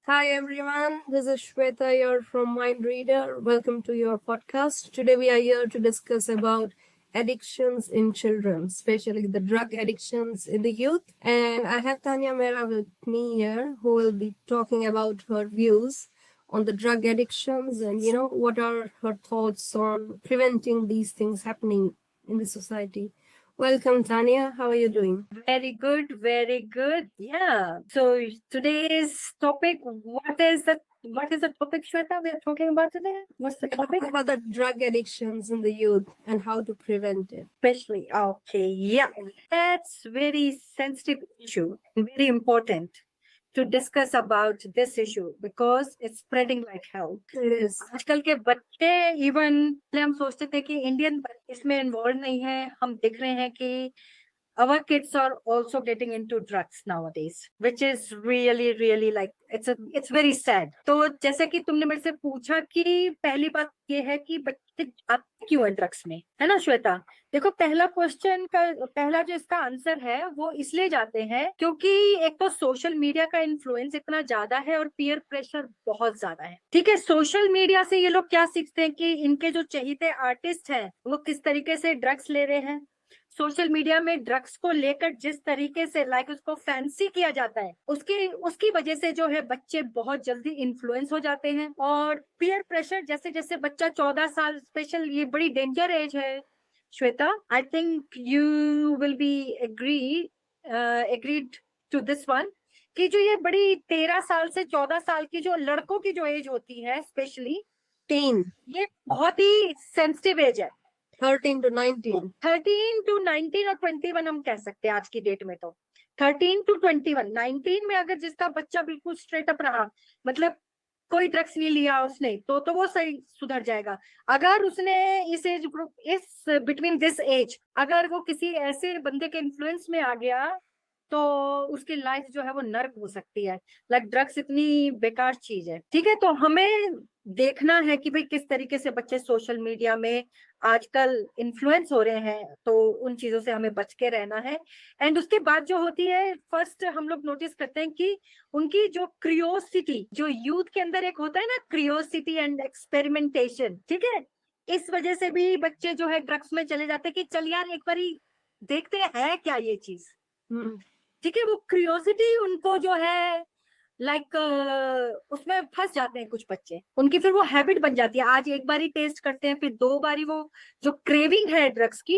Hi everyone, this is Shweta here from Mind Reader. Welcome to your podcast. Today we are here to discuss about addictions in children, especially the drug addictions in the youth. And I have Tanya Mera with me here who will be talking about her views on the drug addictions and what are her thoughts on preventing these things happening in the society. Welcome, Tanya. How are you doing? Very good, very good. Yeah. So today's topic, what is the topic, Shweta, we are talking about today? What's the topic? About the drug addictions in the youth and how to prevent it. Especially, okay, yeah. That's very sensitive issue and very important to discuss about this issue because it's spreading like hell. It is. आजकल के बच्चे even हम सोचते थे कि Indian इसमें involve नहीं है, हम देख रहे हैं कि our kids are also getting into drugs nowadays, which is really like it's very sad. तो जैसे कि तुमने मेरे से पूछा कि पहली बात ये है कि बच्चे आते क्यों है ड्रग्स में, है ना श्वेता? देखो, पहला क्वेश्चन का पहला जो इसका आंसर है वो इसलिए जाते हैं क्योंकि एक तो सोशल मीडिया का इन्फ्लुएंस इतना ज्यादा है और पीयर प्रेशर बहुत ज्यादा है। ठीक है, सोशल मीडिया से ये लोग क्या सीखते हैं कि इनके जो चहेते आर्टिस्ट हैं वो किस तरीके से ड्रग्स ले रहे हैं। सोशल मीडिया में ड्रग्स को लेकर जिस तरीके से उसको फैंसी किया जाता है, उसकी वजह से जो है बच्चे बहुत जल्दी इन्फ्लुएंस हो जाते हैं। और पीयर प्रेशर, जैसे जैसे बच्चा 14 साल, स्पेशल ये बड़ी डेंजर एज है Shweta, I think you will be agreed to this one, कि जो ये बड़ी 13 साल से 14 साल की जो लड़कों की जो एज होती है, स्पेशली टीन, ये बहुत ही सेंसिटिव एज है। 13 to 19 और 21 हम कह सकते हैं आज की डेट में। तो 13 to 21, 19 में अगर जिसका बच्चा बिल्कुल स्ट्रेट अप रहा, मतलब कोई ड्रग्स नहीं लिया उसने, तो वो सही सुधर जाएगा। अगर उसने इस एज ग्रुप, इस बिटवीन दिस एज, अगर वो किसी ऐसे बंदे के इन्फ्लुएंस में आ गया तो उसकी लाइफ जो है वो नर्क हो सकती है। ड्रग्स इतनी बेकार चीज है। ठीक है, तो हमें देखना है कि भाई किस तरीके से बच्चे सोशल मीडिया में आजकल इन्फ्लुएंस हो रहे हैं, तो उन चीजों से हमें बच के रहना है। एंड उसके बाद जो होती है, फर्स्ट हम लोग नोटिस करते हैं कि उनकी जो क्रियोसिटी, जो यूथ के अंदर एक होता है ना, क्रियोसिटी एंड एक्सपेरिमेंटेशन, ठीक है, इस वजह से भी बच्चे जो है ड्रग्स में चले जाते हैं कि चल यार एक बार देखते हैं क्या ये चीज। ठीक है, वो क्रियोसिटी उनको जो है उसमें फंस जाते हैं कुछ बच्चे, उनकी फिर वो हैबिट बन जाती है। आज एक बार ही टेस्ट करते हैं, फिर 2 बारी वो जो क्रेविंग है ड्रग्स की,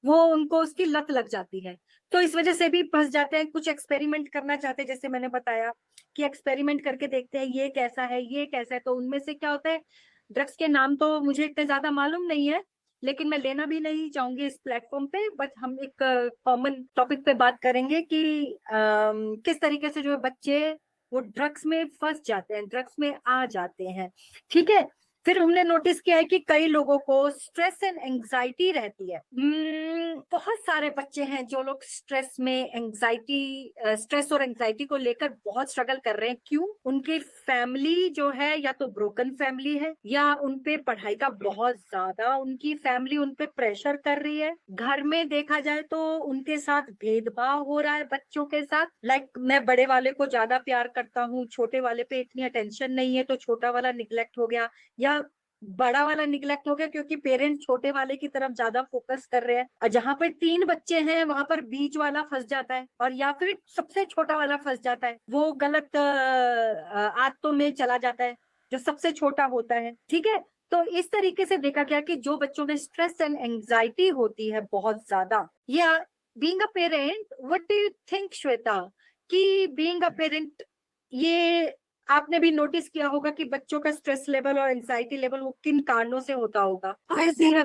वो उनको उसकी लत लग जाती है। तो इस वजह से भी फंस जाते हैं। कुछ एक्सपेरिमेंट करना चाहते हैं, जैसे मैंने बताया कि एक्सपेरिमेंट करके देखते हैं ये कैसा है, ये कैसा है। तो उनमें से क्या होता है, ड्रग्स के नाम तो मुझे इतने ज्यादा मालूम नहीं है, लेकिन मैं लेना भी नहीं चाहूंगी इस प्लेटफॉर्म पे। बट हम एक कॉमन टॉपिक पे बात करेंगे कि किस तरीके से जो बच्चे वो ड्रग्स में फंस जाते हैं, ड्रग्स में आ जाते हैं। ठीक है, फिर हमने नोटिस किया है कि कई लोगों को स्ट्रेस एंड एंजाइटी रहती है। बहुत सारे बच्चे हैं जो लोग स्ट्रेस और एंजाइटी को लेकर बहुत स्ट्रगल कर रहे हैं। क्यों? उनकी फैमिली जो है या तो ब्रोकन फैमिली है, या उनपे पढ़ाई का बहुत ज्यादा उनकी फैमिली उनपे प्रेशर कर रही है। घर में देखा जाए तो उनके साथ भेदभाव हो रहा है बच्चों के साथ। मैं बड़े वाले को ज्यादा प्यार करता हूँ, छोटे वाले पे इतनी अटेंशन नहीं है, तो छोटा वाला निग्लेक्ट हो गया, या बड़ा वाला निग्लेक्ट हो गया क्योंकि पेरेंट्स छोटे वाले की तरफ ज्यादा फोकस कर रहे हैं। और जहां पर 3 बच्चे हैं वहां पर बीच वाला फंस जाता है, और या फिर सबसे छोटा वाला फंस जाता है, वो गलत आदतों में चला जाता है जो सबसे छोटा होता है। ठीक है, तो इस तरीके से देखा गया कि जो बच्चों में स्ट्रेस एंड एंजाइटी होती है बहुत ज्यादा, या being a parent, what do you think Shweta, कि बीइंग अ पेरेंट, ये आपने भी नोटिस किया होगा कि बच्चों का स्ट्रेस लेवल और एंजाइटी लेवल वो किन कारणों से होता होगा? I think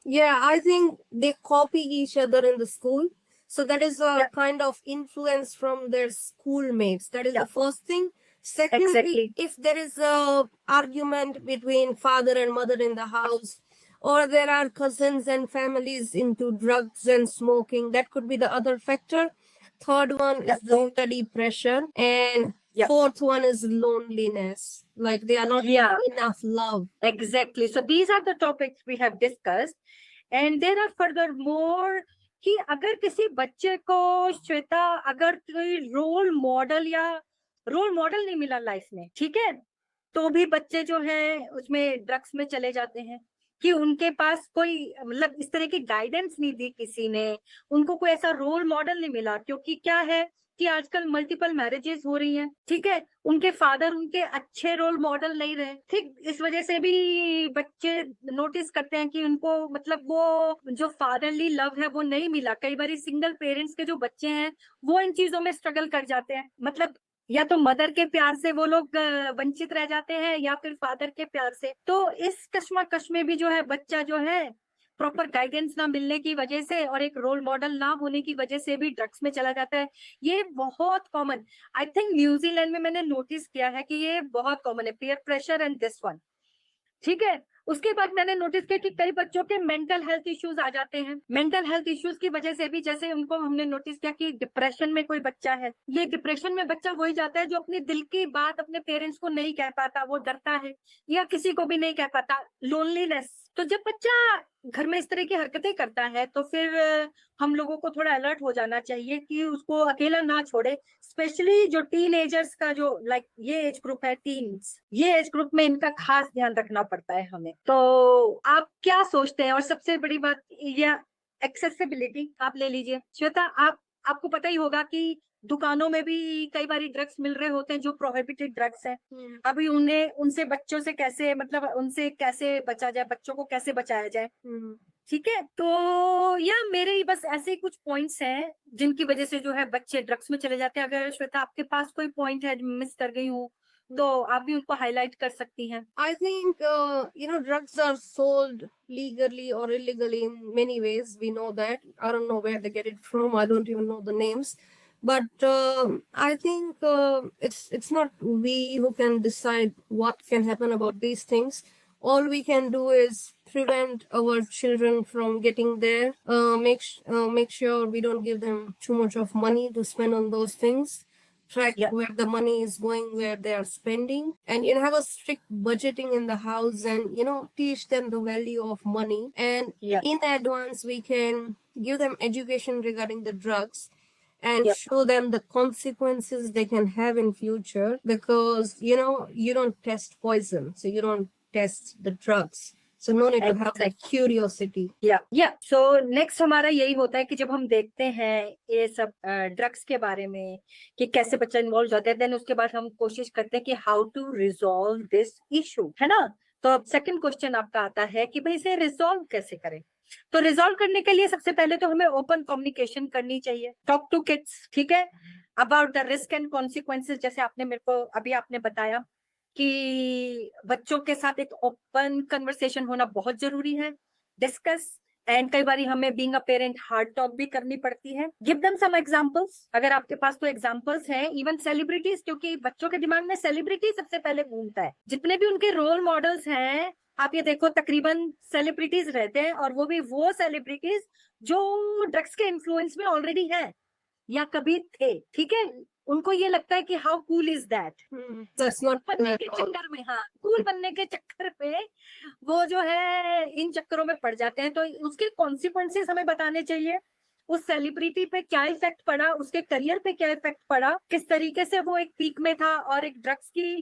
yeah, I think they copy each other in the school. So that is a kind of influence from their schoolmates. That is the first thing. Secondly, Exactly. if there is a argument between father and mother in the house, or there are cousins and families into drugs and smoking, that could be the other factor. Third one is the study pressure, and fourth one is loneliness. Like they are not getting enough love. Exactly. So these are the topics we have discussed, and there are further more कि अगर किसी बच्चे को, श्वेता, अगर कोई role model या role model नहीं मिला लाइफ में, ठीक है, तो भी बच्चे जो है उसमें ड्रग्स में चले जाते हैं कि उनके पास कोई मतलब इस तरह की गाइडेंस नहीं दी किसी ने, उनको कोई ऐसा रोल मॉडल नहीं मिला, क्योंकि क्या है कि आजकल मल्टीपल मैरिजेस हो रही हैं, ठीक है, उनके फादर उनके अच्छे रोल मॉडल नहीं रहे, ठीक, इस वजह से भी बच्चे नोटिस करते हैं कि उनको मतलब वो जो फादरली लव है वो नहीं मिला। कई बार सिंगल पेरेंट्स के जो बच्चे हैं वो इन चीजों में स्ट्रगल कर जाते हैं, मतलब या तो मदर के प्यार से वो लोग वंचित रह जाते हैं या फिर फादर के प्यार से। तो इस कश्मकश में भी जो है बच्चा जो है प्रॉपर गाइडेंस ना मिलने की वजह से और एक रोल मॉडल ना होने की वजह से भी ड्रग्स में चला जाता है। ये बहुत कॉमन, आई थिंक न्यूजीलैंड में मैंने नोटिस किया है कि ये बहुत कॉमन है, peer pressure and this one, ठीक है। उसके बाद मैंने नोटिस किया कि कई बच्चों के मेंटल हेल्थ इश्यूज आ जाते हैं। मेंटल हेल्थ इश्यूज की वजह से भी जैसे उनको हमने नोटिस किया कि डिप्रेशन में कोई बच्चा है, ये डिप्रेशन में बच्चा वही जाता है जो अपने दिल की बात अपने पेरेंट्स को नहीं कह पाता, वो डरता है या किसी को भी नहीं कह पाता, लोनलीनेस। तो जब बच्चा घर में इस तरह की हरकतें करता है तो फिर हम लोगों को थोड़ा अलर्ट हो जाना चाहिए कि उसको अकेला ना छोड़े, स्पेशली जो टीनेजर्स का जो लाइक ये एज ग्रुप है, टीन्स, ये एज ग्रुप में इनका खास ध्यान रखना पड़ता है हमें। तो आप क्या सोचते हैं? और सबसे बड़ी बात ये एक्सेसिबिलिटी आप ले लीजिए श्वेता, आपको पता ही होगा कि दुकानों में भी कई बार ड्रग्स मिल रहे होते हैं जो प्रोहिबिटेड ड्रग्स हैं। अभी उन्हें उनसे बच्चों से कैसे मतलब उनसे कैसे बचा जाए, बच्चों को कैसे बचाया जाए, ठीक है। तो या मेरे बस ऐसे ही कुछ पॉइंट्स हैं जिनकी वजह से जो है बच्चे ड्रग्स में चले जाते हैं। अगर श्वेता आपके पास कोई पॉइंट है मिस कर गई हूँ तो आप भी उनको हाईलाइट कर सकती हैं। I think, drugs are sold legally or illegally in many ways. We know that. I don't know where they get it from. I don't even know the names. But I think it's not we who can decide what can happen about these things. All we can do is prevent our children from getting there. Make sure we don't give them too much of money to spend on those things. Track Yeah. where the money is going, where they are spending, and have a strict budgeting in the house, and teach them the value of money. And Yeah. in advance, we can give them education regarding the drugs and Yeah. show them the consequences they can have in future, because you don't test poison, so you don't test the drugs. So no need to have that curiosity. या so next हमारा यही होता है कि जब हम देखते हैं ये सब ड्रग्स के बारे में कि कैसे बच्चा इन्वॉल्व होता है, देन उसके बाद हम कोशिश करते हैं कि how to resolve this issue, है ना। तो अब सेकंड क्वेश्चन आपका आता है कि भाई इसे रिजॉल्व कैसे करें। तो रिजॉल्व करने के लिए सबसे पहले तो हमें ओपन कम्युनिकेशन करनी चाहिए, टॉक टू किड्स, ठीक है, about the risk and consequences. जैसे आपने मेरे को अभी आपने बताया कि बच्चों के साथ एक ओपन कन्वर्सेशन होना बहुत जरूरी है, डिस्कस, एंड कई बार हमें being a parent hard talk भी करनी पड़ती है। गिव देम सम एग्जांपल्स, अगर आपके पास कोई एग्जांपल्स हैं, इवन सेलिब्रिटीज, क्योंकि बच्चों के दिमाग में सेलिब्रिटी सबसे पहले घूमता है। जितने भी उनके रोल मॉडल्स हैं, आप ये देखो तकरीबन सेलिब्रिटीज रहते हैं, और वो भी वो सेलिब्रिटीज जो ड्रग्स के इन्फ्लुएंस में ऑलरेडी है या कभी थे, ठीक है। उनको ये लगता है कि how cool is that, That's not बनने के चक्कर में, हाँ, कूल बनने के चक्कर पे वो जो है इन चक्करों में पड़ जाते हैं। तो उसके कॉन्सिक्वेंसेस हमें बताने चाहिए, उस सेलिब्रिटी पे क्या इफेक्ट पड़ा, उसके करियर पे क्या इफेक्ट पड़ा, किस तरीके से वो एक पीक में था और एक ड्रग्स की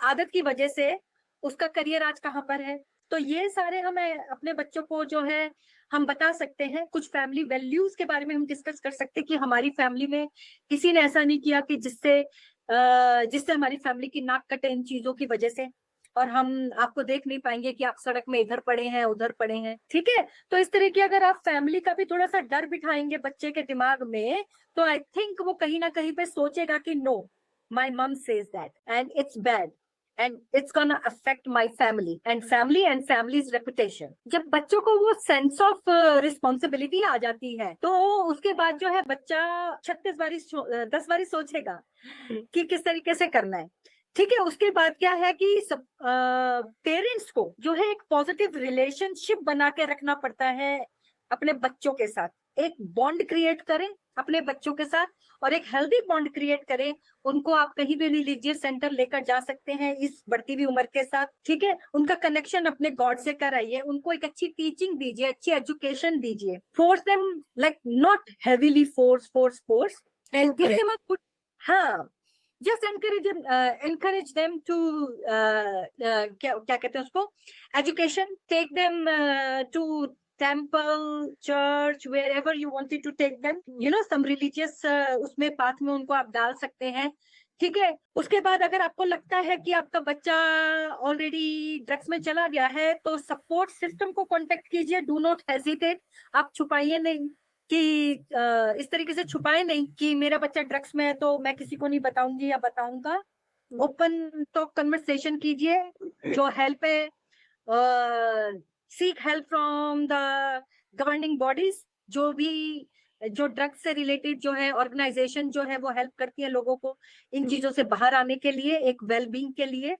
आदत की वजह से उसका करियर आज कहाँ पर है। तो ये सारे हमें अपने बच्चों को जो है हम बता सकते हैं। कुछ फैमिली वैल्यूज के बारे में हम डिस्कस कर सकते हैं कि हमारी फैमिली में किसी ने ऐसा नहीं किया कि जिससे हमारी फैमिली की नाक कटे इन चीजों की वजह से, और हम आपको देख नहीं पाएंगे कि आप सड़क में इधर पड़े हैं उधर पड़े हैं, ठीक है। तो इस तरह की अगर आप फैमिली का भी थोड़ा सा डर बिठाएंगे बच्चे के दिमाग में, तो आई थिंक वो कहीं ना कहीं पे सोचेगा कि नो, माई मम says that and it's bad and it's gonna affect my family and family's reputation। जब बच्चों को वो सेंस ऑफ रिस्पॉन्सिबिलिटी आ जाती है तो उसके बाद जो है बच्चा 36 बारी 10 बारी सोचेगा कि किस तरीके से करना है, ठीक है। उसके बाद क्या है कि सब पेरेंट्स को जो है एक पॉजिटिव रिलेशनशिप बना के रखना पड़ता है अपने बच्चों के साथ, एक बॉन्ड क्रिएट करें अपने बच्चों के साथ और एक हेल्दी बॉन्ड क्रिएट करें। उनको आप कहीं भी रिलीजियस सेंटर लेकर जा सकते हैं इस बढ़ती हुई उम्र के साथ, ठीक है। उनका कनेक्शन अपने गॉड से कराइए, उनको एक अच्छी टीचिंग दीजिए, अच्छी एजुकेशन दीजिए, force them like not heavily force and give them a good, हाँ, just encourage them to क्या कहते हैं उसको, education. Take them to temple, church, wherever you wanted to take them. You know, some religious उसमें path में उनको आप डाल सकते हैं, ठीक है। उसके बाद अगर आपको लगता है कि आपका बच्चा ऑलरेडी ड्रग्स में चला गया है, तो सपोर्ट सिस्टम को कांटेक्ट कीजिए। डू नॉट हेजिटेट, आप छुपाइए नहीं कि इस तरीके से छुपाए नहीं कि मेरा बच्चा ड्रग्स में है तो मैं किसी को नहीं बताऊंगी या बताऊंगा। ओपन तो कन्वर्सेशन कीजिए, जो हेल्प है seek help from the governing bodies, जो ड्रग्स से रिलेटेड जो है ऑर्गेनाइजेशन जो है वो हेल्प करती है लोगों को इन चीजों से बाहर आने के लिए, एक वेलबींग के लिए,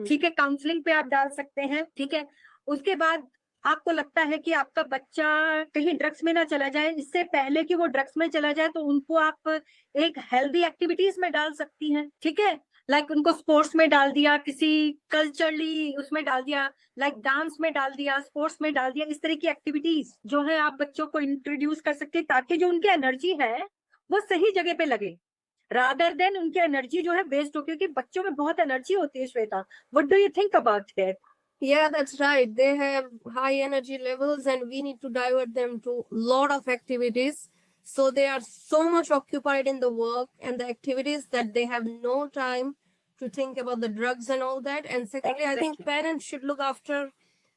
ठीक है। काउंसलिंग पे आप डाल सकते हैं, ठीक है। उसके बाद आपको लगता है कि आपका बच्चा कहीं ड्रग्स में ना चला जाए, इससे पहले कि वो ड्रग्स में चला जाए, तो उनको आप एक हेल्दी एक्टिविटीज में डाल सकती हैं, ठीक है। लाइक उनको स्पोर्ट्स में डाल दिया, किसी कल्चरली उसमें डाल दिया, लाइक डांस में डाल दिया, स्पोर्ट्स में डाल दिया। इस तरह की एक्टिविटीज जो है आप बच्चों को इंट्रोड्यूस कर सकते हैं, ताकि जो उनकी एनर्जी है वो सही जगह पे लगे, रादर देन उनकी एनर्जी जो है वेस्ट हो, क्योंकि बच्चों में बहुत एनर्जी होती है। Shweta, what do you think about it? Yeah, that's right. They have high energy levels and we need to divert them to a lot of activities. So they are so much occupied in the work and the activities that they have no time to think about the drugs and all that. And secondly, I think parents should look after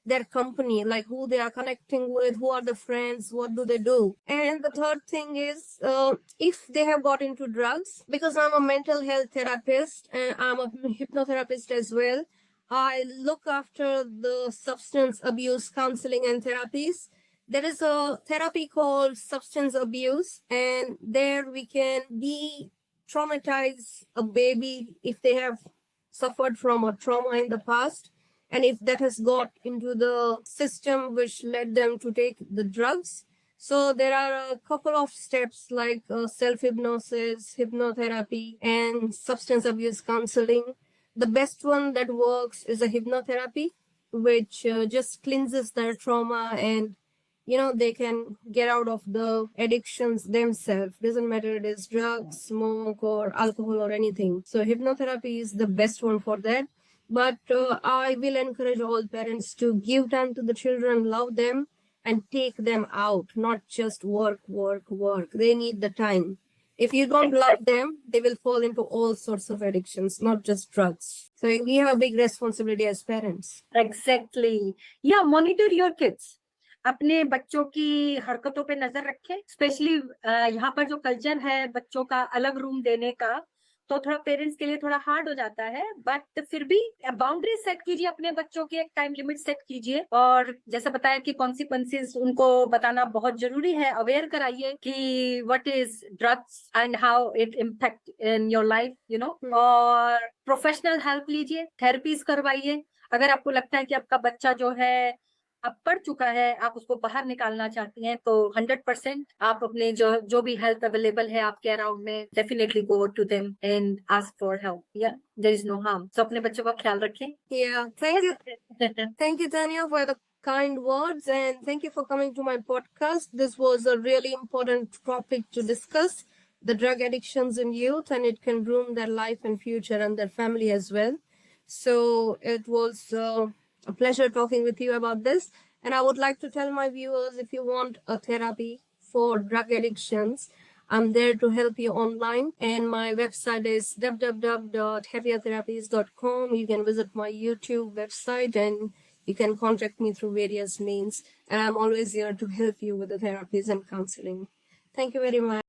their company, like who they are connecting with, who are the friends, what do they do. And the third thing is, if they have got into drugs, because I'm a mental health therapist and I'm a hypnotherapist as well, I look after the substance abuse counseling and therapies. There is a therapy called substance abuse, and there we can de-traumatize a baby if they have suffered from a trauma in the past, and if that has got into the system which led them to take the drugs. So there are a couple of steps like self-hypnosis, hypnotherapy, and substance abuse counseling. The best one that works is a hypnotherapy, which just cleanses their trauma, and they can get out of the addictions themselves. Doesn't matter it is drugs, smoke, or alcohol or anything. So hypnotherapy is the best one for that. But I will encourage all parents to give time to the children, love them, and take them out, not just work. They need the time. If you don't love them, they will fall into all sorts of addictions, not just drugs. So we have a big responsibility as parents. Exactly. Yeah, monitor your kids. अपने बच्चों की हरकतों पे नजर रखें। Specially यहाँ पर जो कल्चर है बच्चों का अलग रूम देने का, तो थोड़ा पेरेंट्स के लिए थोड़ा हार्ड हो जाता है, बट फिर भी बाउंड्री सेट कीजिए अपने बच्चों की, एक टाइम लिमिट सेट कीजिए। और जैसे बताया कि कॉन्सिक्वेंसेस उनको बताना बहुत जरूरी है, अवेयर कराइए कि what is drugs and how it impact in your life, और प्रोफेशनल हेल्प लीजिए, थेरेपीज करवाइए। अगर आपको लगता है कि आपका बच्चा जो है अब पढ़ चुका है, आप उसको बाहर निकालना चाहती हैं, तो 100% आप अपने जो भी हेल्प अवेलेबल है आपके अराउंड में, definitely go to them and ask for help. या देयर इज नो हार्म। तो अपने बच्चों का ख्याल रखें। Yeah, thank you, Tanya, for the kind words, and thank you for coming to my podcast. This was a really important topic to discuss, the drug addictions in youth, and it can ruin their life and future and their family as well. So it was a pleasure talking with you about this. And I would like to tell my viewers, if you want a therapy for drug addictions, I'm there to help you online. And my website is www.happier-therapies.com. You can visit my YouTube website and you can contact me through various means. And I'm always here to help you with the therapies and counseling. Thank you very much.